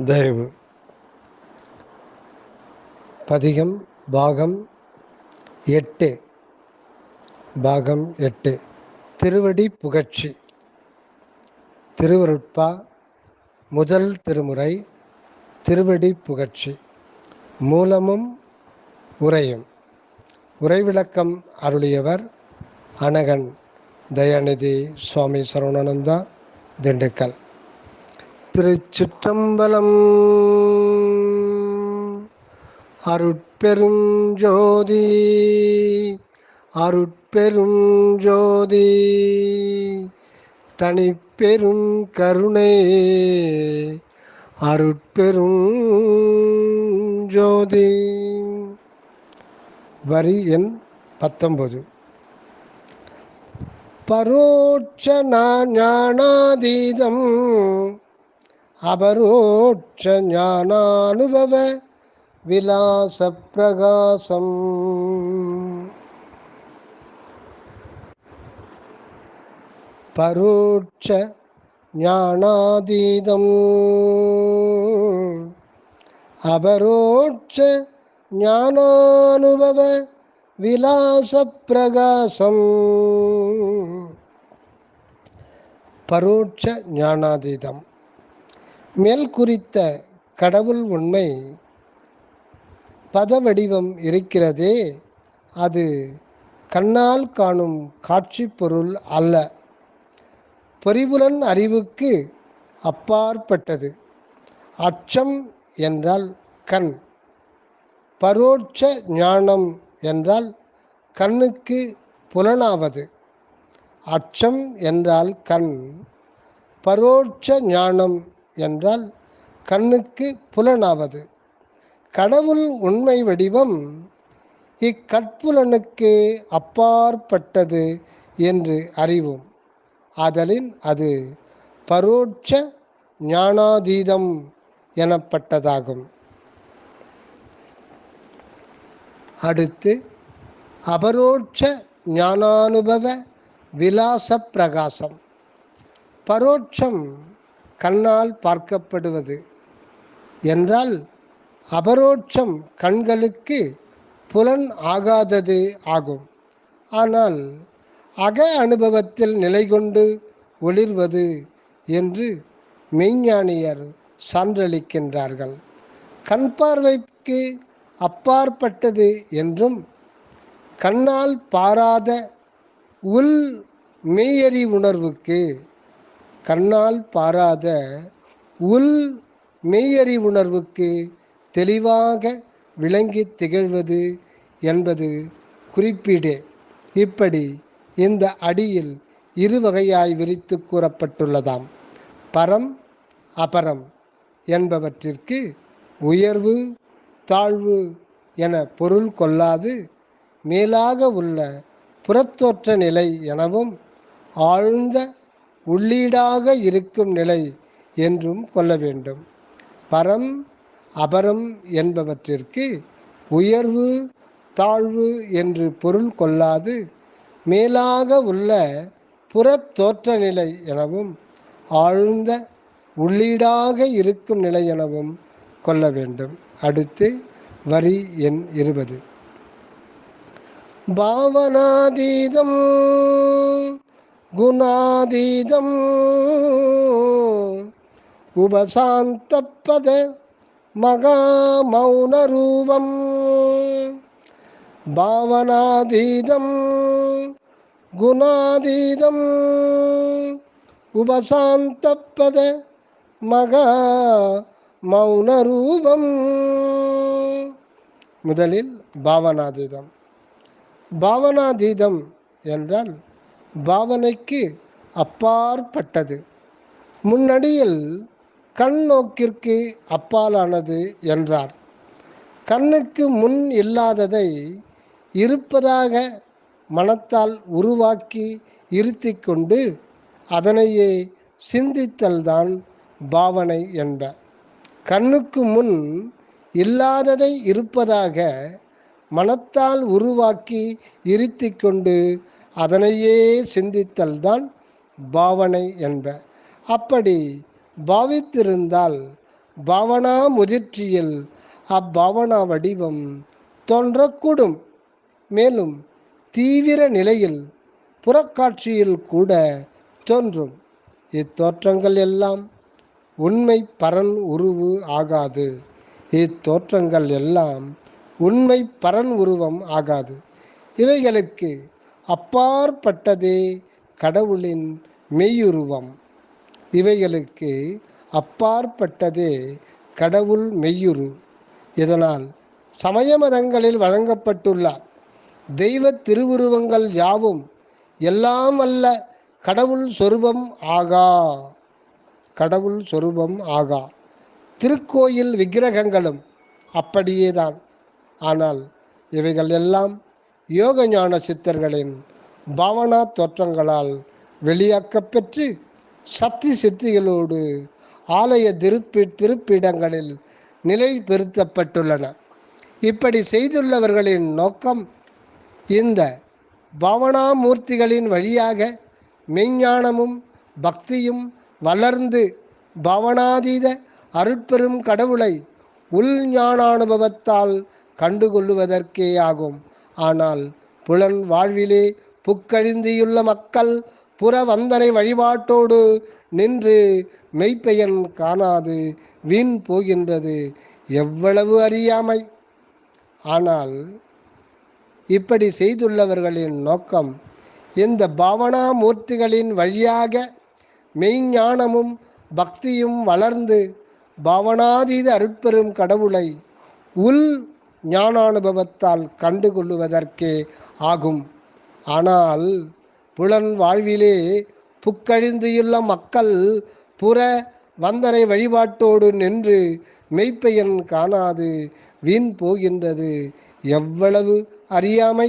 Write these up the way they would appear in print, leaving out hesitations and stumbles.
தயவு பதிகம் பாகம் 8 பாகம் 8 திருவடி புகழ்ச்சி. திருவருட்பா முதல் திருமுறை. திருவடி புகழ்ச்சி. மூலமும் உரையும். உரைவிளக்கம் அருளியவர் அனகன் தயாநிதி சுவாமி சரவணானந்தா, திண்டுக்கல். திருச்சிற்றம்பலம். அருட்பெரும் ஜோதி அருட்பெரும் ஜோதி தனிப்பெரும் கருணை அருட்பெரும் ஜோதி. வரி எண் 19. பரோட்ச ஞானாதீதம் அபரோட்ச ஞானானுபவ விலாச பிரகாசம். பரோட்ச ஞானாதீதம் அபரோட்ச ஞானானுபவ விலாச பிரகாசம். பரோட்ச ஞானாதீதம். மேல் குறித்த கடவுள் உண்மை பதவடிவம் இருக்கிறதே, அது கண்ணால் காணும் காட்சி பொருள் அல்ல. பொறிபுலன் அறிவுக்கு அப்பாற்பட்டது. அச்சம் என்றால் கண். பரோட்ச ஞானம் என்றால் கண்ணுக்கு புலனாவது. அச்சம் என்றால் கண். பரோட்ச ஞானம் என்றால் கண்ணுக்கு புலனாவது. கடவுள் உண்மை வடிவம் இக்கட்புலனுக்கு அப்பாற்பட்டது என்று அறிவோம். ஆதலின் அது பரோட்ச ஞானாதீதம் எனப்பட்டதாகும். அடுத்து அபரோட்ச ஞானானுபவ விலாச பிரகாசம். பரோட்சம் கண்ணால் பார்க்கப்படுவது என்றால் அபரோட்சம் கண்களுக்கு புலன் ஆகாதது ஆகும். ஆனால் அக அனுபவத்தில் நிலை கொண்டு ஒளிர்வது என்று மெய்ஞானியர் சான்றளிக்கின்றார்கள். கண் பார்வைக்கு அப்பாற்பட்டது என்றும் கண்ணால் பாராத உள் மெய்யறி உணர்வுக்கு கண்ணால் பாராத உள் மெய்யறி உணர்வுக்கு தெளிவாக விளங்கி திகழ்வது என்பது குறிப்பீடே. இப்படி இந்த அடியில் இருவகையாய் விரித்து கூறப்பட்டுள்ளதாம். பரம் அபரம் என்பவற்றிற்கு உயர்வு தாழ்வு என பொருள் கொள்ளாது மேலாக உள்ள புறத்தோற்ற நிலை எனவும் ஆழ்ந்த உள்ளீடாக இருக்கும் நிலை என்றும் கொள்ள வேண்டும். பரம் அபரம் என்பவற்றிற்கு உயர்வு தாழ்வு என்று பொருள் கொள்ளாது மேலாக உள்ள புறத்தோற்ற நிலை எனவும் ஆழ்ந்த உள்ளீடாக இருக்கும் நிலை எனவும் கொள்ள வேண்டும். அடுத்து வரி எண் 20. பாவனாதீதம் குணாதீதம் உபசாந்தப்பத மகா மௌனரூபம். பாவனாதீதம் குணாதீதம் உபசாந்தப்பத மகா மௌனரூபம். முதலில் பாவனாதீதம். பாவனாதீதம் என்றால் பாவனைக்கு அப்பாற்பட்டது. முன்னடியில் கண் நோக்கிற்கு அப்பாலானது என்றார். கண்ணுக்கு முன் இல்லாததை இருப்பதாக மனத்தால் உருவாக்கி இருத்தி கொண்டு அதனையே சிந்தித்தல்தான் பாவனை என்ப. கண்ணுக்கு முன் இல்லாததை இருப்பதாக மனத்தால் உருவாக்கி இருத்தி கொண்டு அதனையே சிந்தித்தல்தான் பாவனை என்ப. அப்படி பாவித்திருந்தால் பாவனா முதிர்ச்சியில் அப்பாவனா வடிவம் தோன்றக்கூடும். மேலும் தீவிர நிலையில் புறக்காட்சியில் கூட தோன்றும். இத்தோற்றங்கள் எல்லாம் உண்மை பரன் உருவு ஆகாது. இத்தோற்றங்கள் எல்லாம் உண்மை பரன் உருவம் ஆகாது. இவைகளுக்கு அப்பாற்பட்டதே கடவுளின் மெய்யுருவம். இவைகளுக்கு அப்பாற்பட்டதே கடவுள் மெய்யுரு. இதனால் சமய மதங்களில் வழங்கப்பட்டுள்ள தெய்வ திருவுருவங்கள் யாவும் எல்லாம் அல்ல கடவுள் சொரூபம் ஆகா. கடவுள் சொரூபம் ஆகா. திருக்கோயில் விக்கிரகங்களும் அப்படியேதான். ஆனால் இவைகள் எல்லாம் யோக ஞான சித்தர்களின் பாவனா தோற்றங்களால் வெளியாக்கப்பெற்று சக்தி சித்திகளோடு ஆலய திருப்பிடங்களில் நிலை பெறுத்தப்பட்டுள்ளன. இப்படி செய்துள்ளவர்களின் நோக்கம் இந்த பாவனாமூர்த்திகளின் வழியாக மெய்ஞானமும் பக்தியும் வளர்ந்து பாவனாதீத அருட்பெரும் கடவுளை உள் ஞானானுபவத்தால் கண்டுகொள்ளுவதற்கே ஆகும். ஆனால் புலன் வாழ்விலே புக்கழிந்தியுள்ள மக்கள் புற வந்தனை வழிபாட்டோடு நின்று மெய்ப்பெயன் காணாது வீண் போகின்றது எவ்வளவு அறியாமை. ஆனால் இப்படி செய்துள்ளவர்களின் நோக்கம் இந்த பாவனா மூர்த்திகளின் வழியாக மெய்ஞானமும் பக்தியும் வளர்ந்து பாவனாதீத அருட்பெரும் கடவுளை உள் ஞானானுபவத்தால் கண்டுகொள்ளுவதற்கே ஆகும். ஆனால் புலன் வாழ்விலே புக்கழிந்துள்ள மக்கள் புற வந்தனை வழிபாட்டோடு நின்று மெய்ப்பெயன் காணாது வீண் போகின்றது எவ்வளவு அறியாமை.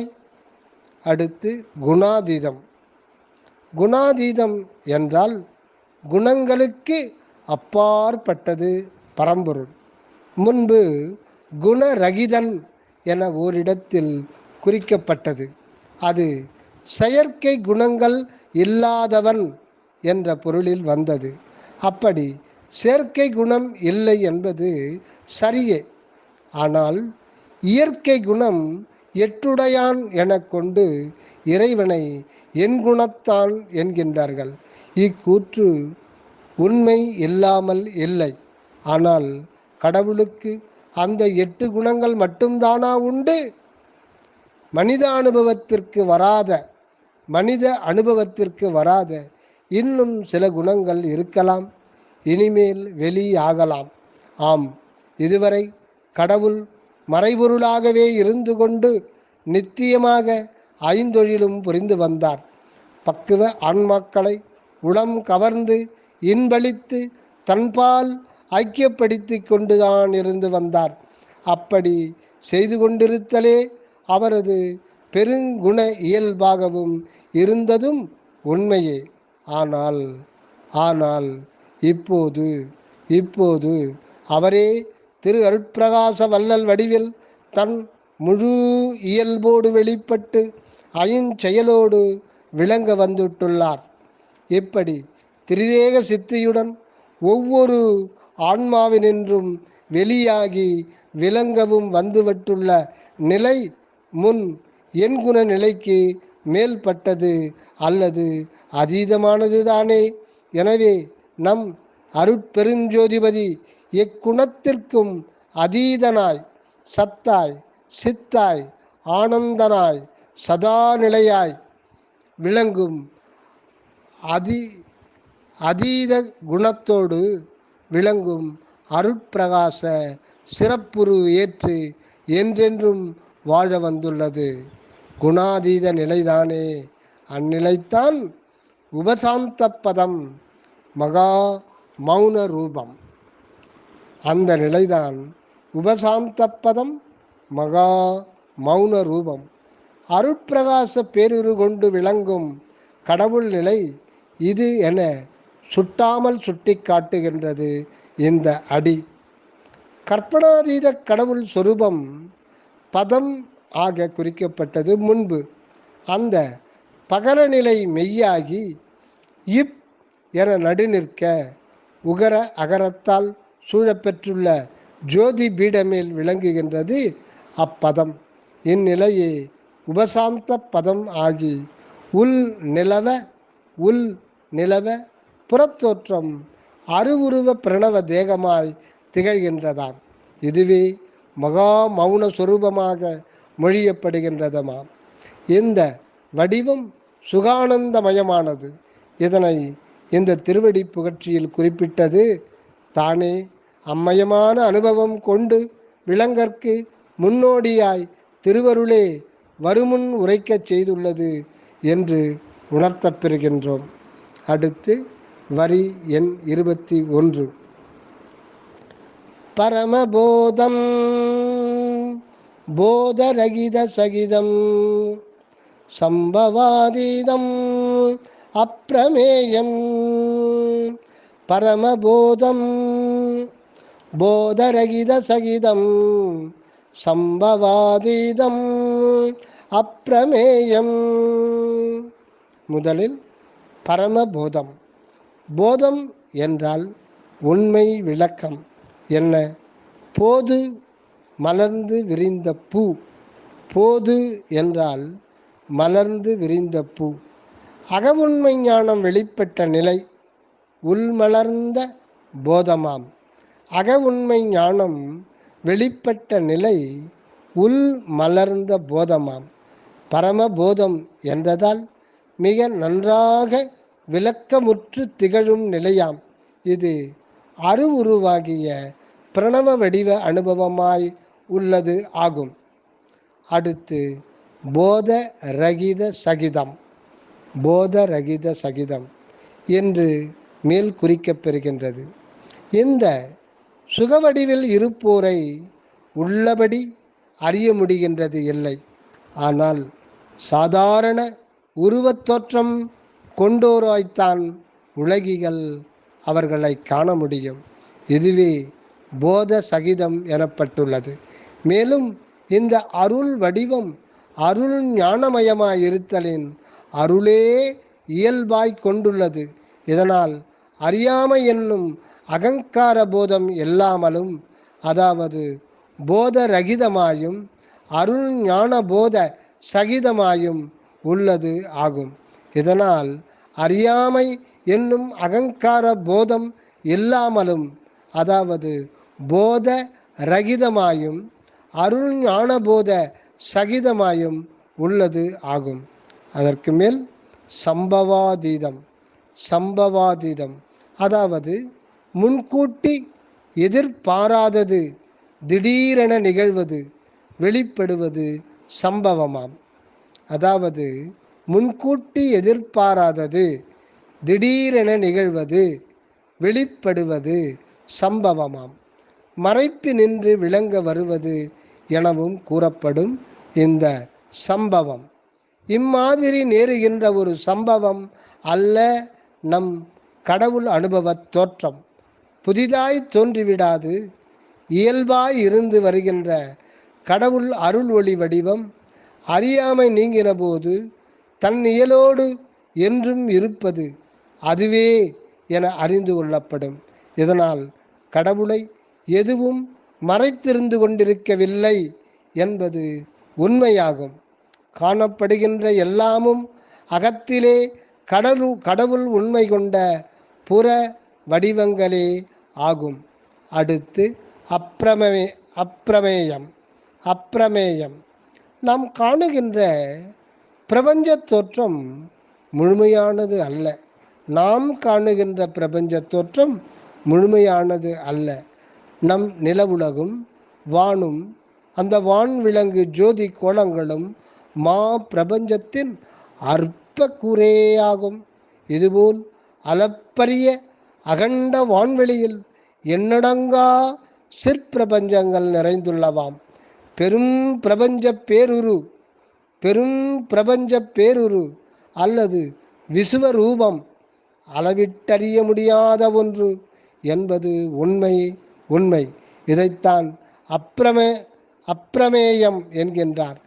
அடுத்து குணாதீதம். குணாதீதம் என்றால் குணங்களுக்கு அப்பாற்பட்டது பரம்பொருள். முன்பு குணரகிதன் என ஓரிடத்தில் குறிக்கப்பட்டது. அது செயற்கை குணங்கள் இல்லாதவன் என்ற பொருளில் வந்தது. அப்படி செயற்கை குணம் இல்லை என்பது சரியே. ஆனால் இயற்கை குணம் எட்டுடையான் என கொண்டு இறைவனை என் குணத்தான் என்கின்றார்கள். இக்கூற்று உண்மை இல்லாமல் இல்லை. ஆனால் கடவுளுக்கு அந்த 8 குணங்கள் மட்டும்தானா உண்டு? மனித அனுபவத்திற்கு வராத இன்னும் சில குணங்கள் இருக்கலாம். இனிமேல் வெளியாகலாம். ஆம், இதுவரை கடவுள் மறைபொருளாகவே இருந்து கொண்டு நித்தியமாக ஐந்தொழிலும் புரிந்து வந்தார். பக்குவ ஆன்மாக்களை உளம் கவர்ந்து இன்பளித்து தன்பால் ஐக்கியப்படுத்தி கொண்டுதான் இருந்து வந்தார். அப்படி செய்து கொண்டிருத்தலே அவரது பெருங்குண இயல்பாகவும் இருந்ததும் உண்மையே. ஆனால் இப்போது அவரே திரு அருட்பிரகாச வள்ளல் வடிவில் தன் முழு இயல்போடு வெளிப்பட்டு ஐஞ்செயலோடு விளங்க வந்துட்டுள்ளார். இப்படி திரிதேக சித்தியுடன் ஒவ்வொரு ஆன்மாவினின்றும் வெளியாகி விளங்கவும் வந்துவிட்டுள்ள நிலை முன் எண்குண நிலைக்கு மேல்பட்டது அல்லது அதீதமானது தானே. எனவே நம் அருட்பெருஞ்சோதிபதி எக்குணத்திற்கும் அதீதனாய் சத்தாய் சித்தாய் ஆனந்தனாய் சதாநிலையாய் விளங்கும் அதீத குணத்தோடு விளங்கும் அருட்பிரகாச சிறப்புரு ஏற்று என்றென்றும் வாழ வந்துள்ளது குணாதீத நிலைதானே. அந்நிலைத்தான் உபசாந்த பதம் மகா மௌன ரூபம். அந்த நிலைதான் உபசாந்த பதம் மகா மௌன ரூபம். அருட்பிரகாச பேருரு கொண்டு விளங்கும் கடவுள் நிலை இது என சுட்டாமல் சுட்டி காட்டுகின்றது இந்த அடி. கற்பனாதீத கடவுள் சொரூபம் பதம் ஆக குறிக்கப்பட்டது முன்பு. அந்த பகரநிலை மெய்யாகி இப் என நடுநிற்க உகர அகரத்தால் சூழப்பெற்றுள்ள ஜோதி பீடமேல் விளங்குகின்றது அப்பதம். இந்நிலையே உபசாந்த பதம் ஆகி உள் நிலவ புறத்தோற்றம் அருவுருவ பிரணவ தேகமாய் திகழ்கின்றதாம். இதுவே மகா மௌன சொரூபமாக மொழியப்படுகின்றதமாம். இந்த வடிவம் சுகானந்தமயமானது. இதனை இந்த திருவடி புகழ்ச்சியில் குறிப்பிட்டது தானே அம்மயமான அனுபவம் கொண்டு விளங்கற்கு முன்னோடியாய் திருவருளே வருமுன் உரைக்கச் செய்துள்ளது என்று உணர்த்தப் பெறுகின்றோம். அடுத்து வரி எண் 21. பரமபோதம் போதரகித சகிதம் சம்பவாதீதம் அப்பிரமேயம். பரமபோதம் போதரகித சகிதம் சம்பவாதீதம் அப்பிரமேயம். முதலில் பரமபோதம். போதம் என்றால் உண்மை விளக்கம் என்ன? போது மலர்ந்து விரிந்த பூ. போது என்றால் மலர்ந்து விரிந்த பூ. அகவுண்மை ஞானம் வெளிப்பட்ட நிலை உள்மலர்ந்த போதமாம். அகவுண்மை ஞானம் வெளிப்பட்ட நிலை உள் மலர்ந்த போதமாம். பரமபோதம் என்றதால் மிக நன்றாக விளக்கமுற்று திகழும் நிலையாம். இது அருவுருவாகிய பிரணவ வடிவ அனுபவமாய் உள்ளது ஆகும். அடுத்து போத ரகித சகிதம். போத ரகித சகிதம் என்று மேல் குறிக்கப்பெறுகின்றது. இந்த சுகவடிவில் இருப்போரை உள்ளபடி அறிய முடிகின்றது இல்லை. ஆனால் சாதாரண உருவத்தோற்றம் கொண்டோராய்த்தான் உலகிகள் அவர்களை காண முடியும். இதுவே போத சகிதம் எனப்பட்டுள்ளது. மேலும் இந்த அருள் வடிவம் அருள் ஞானமயமாயிருத்தலின் அருளே இயல்பாய் கொண்டுள்ளது. இதனால் அறியாமை என்னும் அகங்கார போதம் இல்லாமலும், அதாவது போத ரகிதமாயும் அருள் ஞான போத சகிதமாயும் உள்ளது ஆகும். இதனால் அறியாமை என்னும் அகங்கார போதம் இல்லாமலும், அதாவது போத ரகிதமாயும் அருள் ஞான போத சகிதமாயும் உள்ளது ஆகும். அதற்கு மேல் சம்பவாதீதம். சம்பவாதீதம் அதாவது முன்கூட்டி எதிர்பாராதது திடீரென நிகழ்வது வெளிப்படுவது சம்பவமாம். அதாவது முன்கூட்டி எதிர்பாராதது திடீரென நிகழ்வது வெளிப்படுவது சம்பவமாம். மறைப்பு நின்று விளங்க வருவது எனவும் கூறப்படும் இந்த சம்பவம். இம்மாதிரி நேருகின்ற ஒரு சம்பவம் அல்ல நம் கடவுள் அனுபவத் தோற்றம். புதிதாய் தோன்றிவிடாது இயல்பாய் இருந்து வருகின்ற கடவுள் அருள் ஒளி வடிவம் அறியாமை நீங்கின போது தன் இயலோடு என்றும் இருப்பது அதுவே என அறிந்து கொள்ளப்படும். இதனால் கடவுளை எதுவும் மறைத்திருந்து கொண்டிருக்கவில்லை என்பது உண்மையாகும். காணப்படுகின்ற எல்லாமும் அகத்திலே கடவுள் உண்மை கொண்ட புற வடிவங்களே ஆகும். அடுத்து அப்பிரமேயம். அப்பிரமேயம் நாம் காணுகின்ற பிரபஞ்ச தோற்றம் முழுமையானது அல்ல. நாம் காணுகின்ற பிரபஞ்ச தோற்றம் முழுமையானது அல்ல. நம் நிலவுலகும் வானும் அந்த வான் விலங்கு ஜோதி கோலங்களும் மா பிரபஞ்சத்தின் அற்ப கூறேயாகும். இதுபோல் அளப்பரிய அகண்ட வான்வெளியில் எண்ணடங்கா சிற்பிரபஞ்சங்கள் நிறைந்துள்ளவாம். பெரும் பிரபஞ்ச பேருரு அல்லது விசுவரூபம் அளவிட்டறிய முடியாத ஒன்று என்பது உண்மை. இதைத்தான் அப்பிரமேயம் என்கின்றார்.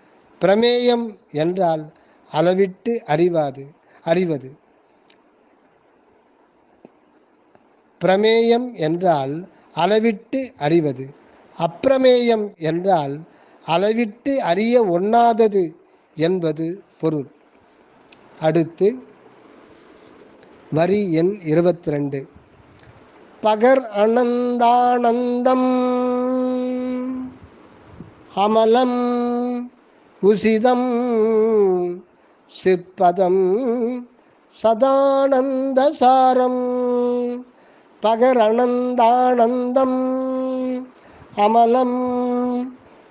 பிரமேயம் என்றால் அளவிட்டு அறிவது. பிரமேயம் என்றால் அளவிட்டு அறிவது. அப்பிரமேயம் என்றால் அளவிட்டு அறிய ஒண்ணாதது என்பது பொருள். அடுத்து வரி எண் 22. பகர் அனந்தானந்தம் அமலம் உசிதம் சிற்பதம் சதானந்த சாரம். பகர் அனந்தானந்தம் அமலம்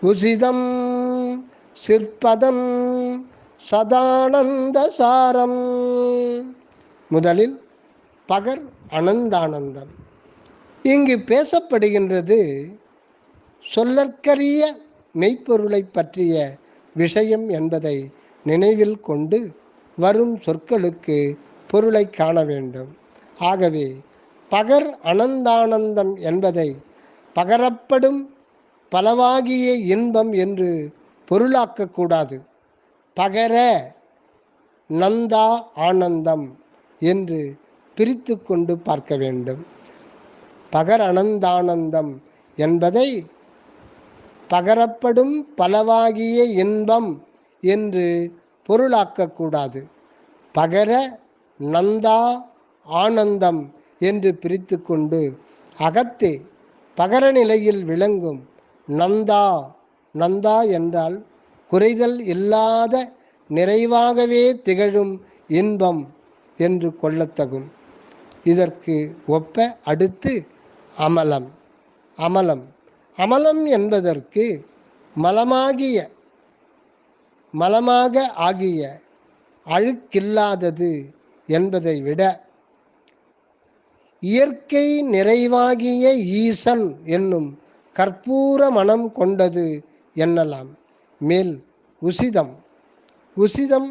உசிதம் சிற்பதம் சதானந்த சாரம். முதலில் பகர் அனந்தானந்தம். இங்கு பேசப்படுகின்றது சொல்லற்கரிய மெய்ப்பொருளை பற்றிய விஷயம் என்பதை நினைவில் கொண்டு வரும் சொற்களுக்கு பொருளை காண வேண்டும். ஆகவே பகர் அனந்தானந்தம் என்பதை பகரப்படும் பலவாகிய இன்பம் என்று பொருளாக்கக்கூடாது. பகர நந்தா ஆனந்தம் என்று பிரித்து கொண்டு பார்க்க வேண்டும். பகர் அனந்தானந்தம் என்பதை பகரப்படும் பலவாகிய இன்பம் என்று பொருளாக்கக்கூடாது. பகர நந்தா ஆனந்தம் என்று பிரித்து கொண்டு அகத்தே பகர நிலையில் விளங்கும் நந்தா. நந்தா என்றால் குறைதல் இல்லாத நிறைவாகவே திகழும் இன்பம் என்று கொள்ளத்தகும். இதற்கு ஒப்ப அடுத்து அமலம். அமலம் அமலம் என்பதற்கு மலமாக ஆகிய அழுக்கில்லாதது என்பதை விட இயற்கை நிறைவாகிய ஈசன் என்னும் கற்பூர மனம் கொண்டது என்னலாம். மேல் உசிதம். உசிதம்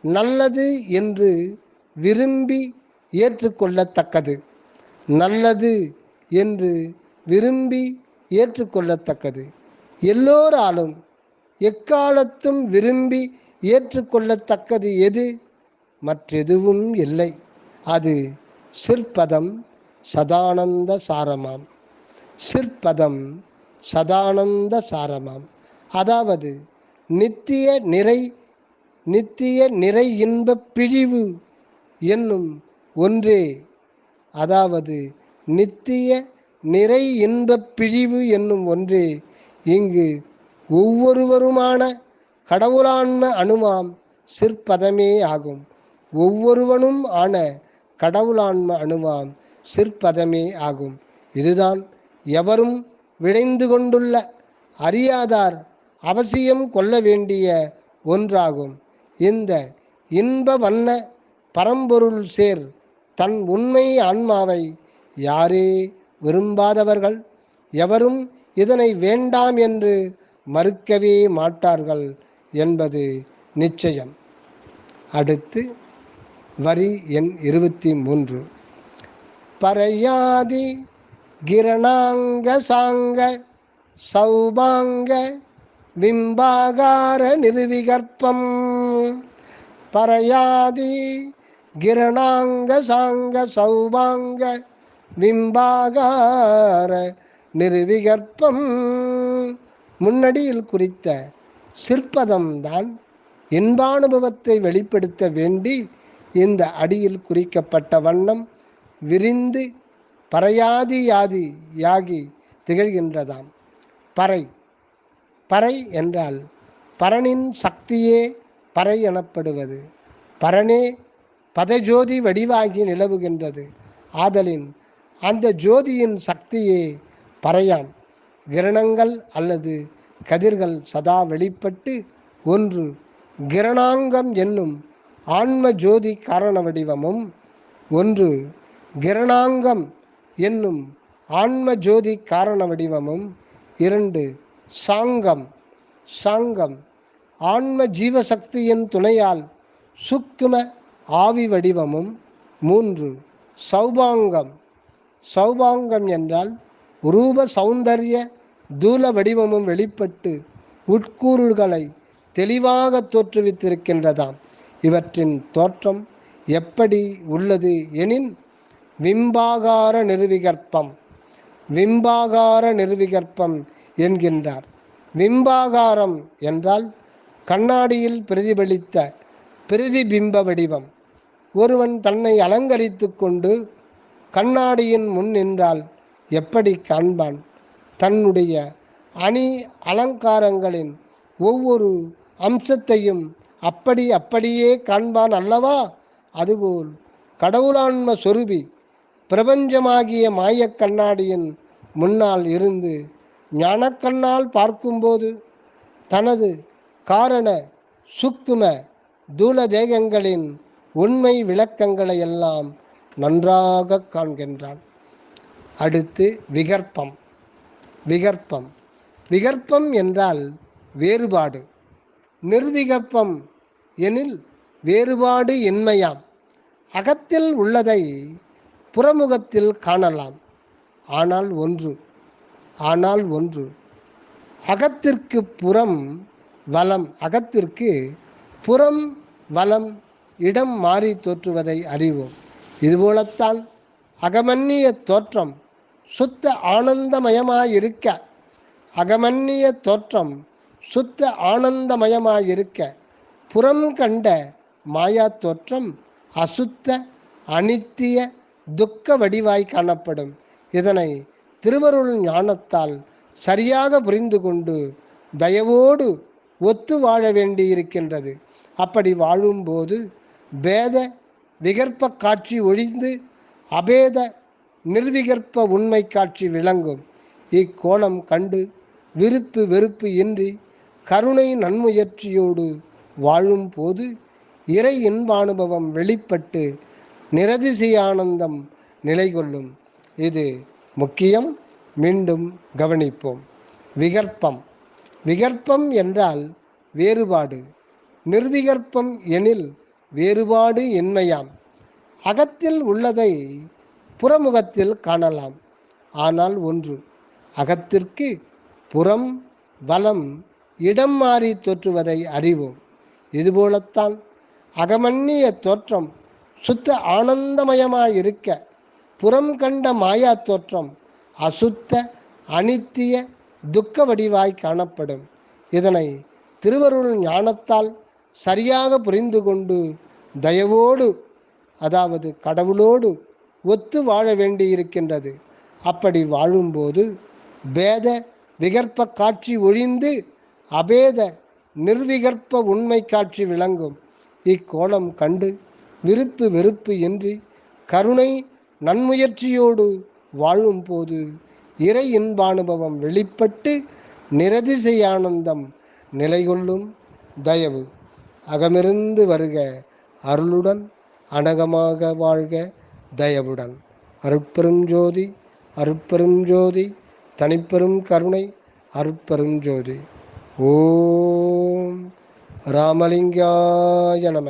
நல்லது என்று விரும்பி ஏற்றுக்கொள்ளத்தக்கது. நல்லது என்று விரும்பி ஏற்றுக்கொள்ளத்தக்கது. எல்லோராலும் எக்காலத்தும் விரும்பி ஏற்றுக்கொள்ளத்தக்கது எது? மற்றெதுவும் இல்லை. அது சிற்பதம் சதானந்த சாரமாம். சிற்பதம் சதானந்த சாரமாம். அதாவது நித்திய நிறை இன்பப் பிழிவு என்னும் ஒன்றே. அதாவது நித்திய நிறை இன்பப் பிழிவு என்னும் ஒன்றே இங்கு ஒவ்வொருவருமான கடவுளான்ம அணுவாம் சிற்பதமே ஆகும். ஒவ்வொருவனும் ஆன கடவுளான்ம அணுவாம் சிற்பதமே ஆகும். இதுதான் எவரும் விளைந்து கொண்டுள்ள அறியாதார் அவசியம் கொள்ள வேண்டிய ஒன்றாகும். இந்த இன்ப வண்ண பரம்பொருள் சேர் தன் உண்மை ஆன்மாவை யாரே விரும்பாதவர்கள் எவரும் இதனை வேண்டாம் என்று மறுக்கவே மாட்டார்கள் என்பது நிச்சயம். அடுத்து வரி எண் 23. பரயாதி கிரணாங்க சாங்க சௌபாங்க பிம்பாகார நிர்விகற்பம். பரயாதி கிரணாங்க சாங்க சௌபாங்க பிம்பாகார நிர்விகற்பம். முன்னடியில் குறித்த சிற்பதம்தான் இன்பானுபவத்தை வெளிப்படுத்த வேண்டி இந்த அடியில் குறிக்கப்பட்ட வண்ணம் விரிந்து பரையாதி திகழ்கின்றதாம். பறை. பறை என்றால் பரனின் சக்தியே பறை எனப்படுவது. பரனே பதஜோதி வடிவாகி நிலவுகின்றது. ஆதலின் அந்த ஜோதியின் சக்தியே பறையாம். கிரணங்கள் அல்லது கதிர்கள் சதா வெளிப்பட்டு ஒன்று கிரணாங்கம் என்னும் ஆன்ம ஜோதி காரண வடிவமும், ஒன்று கிரணாங்கம் என்னும் ஆன்ம ஜோதி காரண வடிவமும், இரண்டு சாங்கம் ஆன்ம ஜீவசக்தியின் துணையால் சுக்கும ஆவி வடிவமும், மூன்று சௌபாங்கம் என்றால் ரூப சௌந்தர்ய தூல வடிவமும் வெளிப்பட்டு உட்கூறுகளை தெளிவாக தோற்றுவித்திருக்கின்றதாம். இவற்றின் தோற்றம் எப்படி உள்ளது எனின் பிம்பாகார நிர்விகற்பம். விம்பாகார நிர்விகற்பம் என்கின்றார். விம்பாகாரம் என்றால் கண்ணாடியில் பிரதிபலித்த பிரதிபிம்ப வடிவம். ஒருவன் தன்னை அலங்கரித்து கொண்டு கண்ணாடியின் முன் நின்றால் எப்படி காண்பான்? தன்னுடைய அணி அலங்காரங்களின் ஒவ்வொரு அம்சத்தையும் அப்படியே காண்பான் அல்லவா? அதுபோல் கடவுளான்ம சொருபி பிரபஞ்சமாகிய மாயக் கண்ணாடியின் முன்னால் இருந்து ஞானக்கண்ணால் பார்க்கும்போது தனது காரண சுக்கும தூல தேகங்களின் உண்மை விளக்கங்களை எல்லாம் நன்றாக காண்கின்றான். அடுத்து விகற்பம். விகற்பம் விகற்பம் என்றால் வேறுபாடு. நிர்விகற்பம் எனில் வேறுபாடு இன்மையாம். அகத்தில் உள்ளதை புறமுகத்தில் காணலாம். ஆனால் ஒன்று அகத்திற்கு புறம் வலம், அகத்திற்கு புறம் வலம் இடம் மாறி தோற்றுவதை அறிவோம். இதுபோலத்தான் அகமன்னிய தோற்றம் சுத்த ஆனந்தமயமாயிருக்க, அகமன்னிய தோற்றம் சுத்த ஆனந்தமயமாயிருக்க புறம் கண்ட மாயா தோற்றம் அசுத்த அனித்திய துக்க வடிவாய் காணப்படும். இதனை திருவருள் ஞானத்தால் சரியாக புரிந்து கொண்டு தயவோடு ஒத்து வாழ வேண்டியிருக்கின்றது. அப்படி வாழும்போது பேத விகற்ப காட்சி ஒழிந்து அபேத நிர்விகற்ப உண்மை காட்சி விளங்கும். இக்கோணம் கண்டு விருப்பு வெறுப்பு இன்றி கருணை நன்முயற்சியோடு வாழும் போது இறை இன்பானுபவம் வெளிப்பட்டு நிரதிசயானந்தம் நிலை கொள்ளும். இது முக்கியம். மீண்டும் கவனிப்போம். விகற்பம். விகற்பம் என்றால் வேறுபாடு. நிர்விகற்பம் எனில் வேறுபாடு இன்மையாம். அகத்தில் உள்ளதை புறமுகத்தில் காணலாம். ஆனால் அகத்திற்கு புறம் வலம் இடம் மாறி தோற்றுவதை அறிவோம். இதுபோலத்தான் அகமன்னிய தோற்றம் சுத்த ஆனந்தமயமாயிருக்க புறம் கண்ட மாயா தோற்றம் அசுத்த அனித்திய துக்க வடிவாய் காணப்படும். இதனை திருவருள் ஞானத்தால் சரியாக புரிந்து கொண்டு தயவோடு, அதாவது கடவுளோடு ஒத்து வாழ வேண்டியிருக்கின்றது. அப்படி வாழும்போது பேத விகற்ப காட்சி ஒழிந்து அபேத நிர்விகற்ப உண்மை காட்சி விளங்கும். இக்கோணம் கண்டு விருப்பு வெறுப்பு இன்றி கருணை நன்முயற்சியோடு வாழும் போது இறை இன்பானுபவம் வெளிப்பட்டு நிரதிசயானந்தம் நிலை கொள்ளும். தயவு அகமிருந்து வருக அருளுடன் அனகமாக வாழ்க தயவுடன். அருட்பெரும் ஜோதி அருட்பெரும் ஜோதி தனிப்பெரும் கருணை அருட்பெரும் ஜோதி. ஓம் ராமலிங்காய நம.